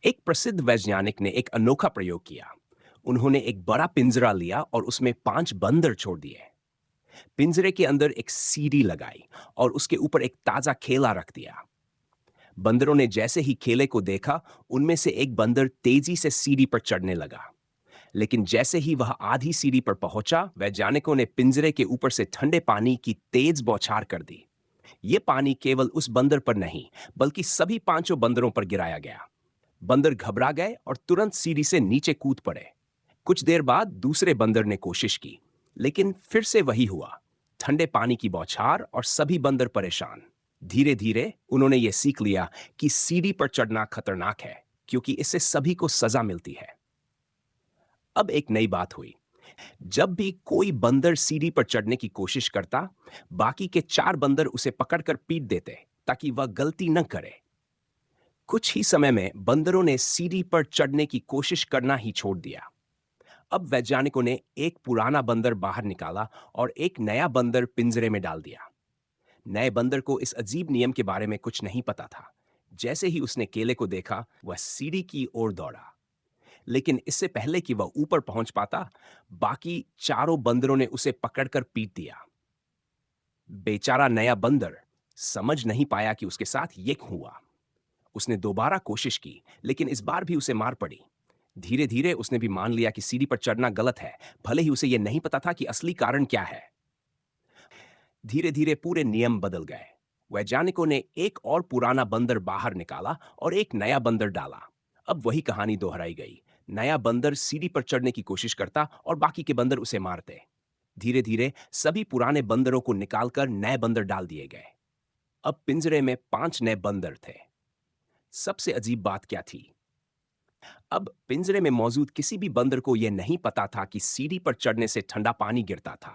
एक प्रसिद्ध वैज्ञानिक ने एक अनोखा प्रयोग किया। उन्होंने एक बड़ा पिंजरा लिया और उसमें 5 बंदर छोड़ दिए। पिंजरे के अंदर एक सीढ़ी लगाई और उसके ऊपर एक ताजा केला रख दिया। बंदरों ने जैसे ही केले को देखा, उनमें से एक बंदर तेजी से सीढ़ी पर चढ़ने लगा। लेकिन जैसे ही वह आधी सीढ़ी पर पहुंचा, वैज्ञानिकों ने पिंजरे के ऊपर से ठंडे पानी की तेज बौछार कर दी। ये पानी केवल उस बंदर पर नहीं, बल्कि सभी पांचों बंदरों पर गिराया गया। बंदर घबरा गए और तुरंत सीढ़ी से नीचे कूद पड़े। कुछ देर बाद दूसरे बंदर ने कोशिश की, लेकिन फिर से वही हुआ। ठंडे पानी की बौछार और सभी बंदर परेशान। धीरे धीरे उन्होंने ये सीख लिया कि सीढ़ी पर चढ़ना खतरनाक है, क्योंकि इससे सभी को सजा मिलती है। अब एक नई बात हुई। जब भी कोई बंदर सीढ़ी पर चढ़ने की कोशिश करता, बाकी के 4 बंदर उसे पकड़कर पीट देते ताकि वह गलती न करे। कुछ ही समय में बंदरों ने सीढ़ी पर चढ़ने की कोशिश करना ही छोड़ दिया। अब वैज्ञानिकों ने एक पुराना बंदर बाहर निकाला और एक नया बंदर पिंजरे में डाल दिया। नए बंदर को इस अजीब नियम के बारे में कुछ नहीं पता था। जैसे ही उसने केले को देखा, वह सीढ़ी की ओर दौड़ा। लेकिन इससे पहले कि वह ऊपर पहुंच पाता, बाकी चारों बंदरों ने उसे पकड़कर पीट दिया। बेचारा नया बंदर समझ नहीं पाया कि उसके साथ ये क्यों हुआ। उसने दोबारा कोशिश की, लेकिन इस बार भी उसे मार पड़ी। धीरे धीरे उसने भी मान लिया कि सीढ़ी पर चढ़ना गलत है, भले ही उसे यह नहीं पता था कि असली कारण क्या है। धीरे धीरे पूरे नियम बदल गए। वैज्ञानिकों ने एक और पुराना बंदर बाहर निकाला और एक नया बंदर डाला। अब वही कहानी दोहराई गई। नया बंदर सीढ़ी पर चढ़ने की कोशिश करता और बाकी के बंदर उसे मारते। धीरे धीरे सभी पुराने बंदरों को निकालकर नए बंदर डाल दिए गए। अब पिंजरे में 5 नए बंदर थे। सबसे अजीब बात क्या थी? अब पिंजरे में मौजूद किसी भी बंदर को यह नहीं पता था कि सीढ़ी पर चढ़ने से ठंडा पानी गिरता था।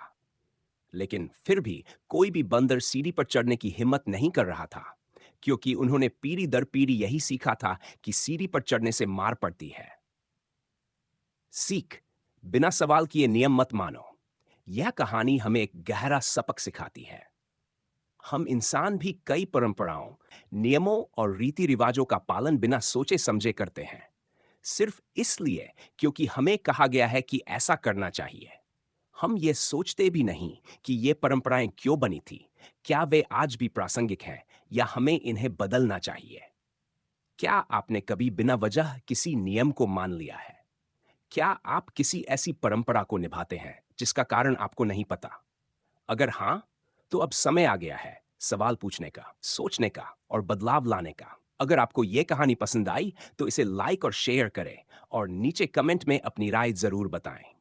लेकिन फिर भी कोई भी बंदर सीढ़ी पर चढ़ने की हिम्मत नहीं कर रहा था, क्योंकि उन्होंने पीढ़ी दर पीढ़ी यही सीखा था कि सीढ़ी पर चढ़ने से मार पड़ती है। सीख: बिना सवाल किए नियम मत मानो। यह कहानी हमें एक गहरा सबक सिखाती है। हम इंसान भी कई परंपराओं, नियमों और रीति रिवाजों का पालन बिना सोचे समझे करते हैं, सिर्फ इसलिए क्योंकि हमें कहा गया है कि ऐसा करना चाहिए। हम ये सोचते भी नहीं कि ये परंपराएं क्यों बनी थी, क्या वे आज भी प्रासंगिक हैं, या हमें इन्हें बदलना चाहिए। क्या आपने कभी बिना वजह किसी नियम को मान लिया है? क्या आप किसी ऐसी परंपरा को निभाते हैं जिसका कारण आपको नहीं पता? अगर हां, तो अब समय आ गया है सवाल पूछने का, सोचने का और बदलाव लाने का। अगर आपको यह कहानी पसंद आई, तो इसे लाइक और शेयर करें और नीचे कमेंट में अपनी राय जरूर बताएं।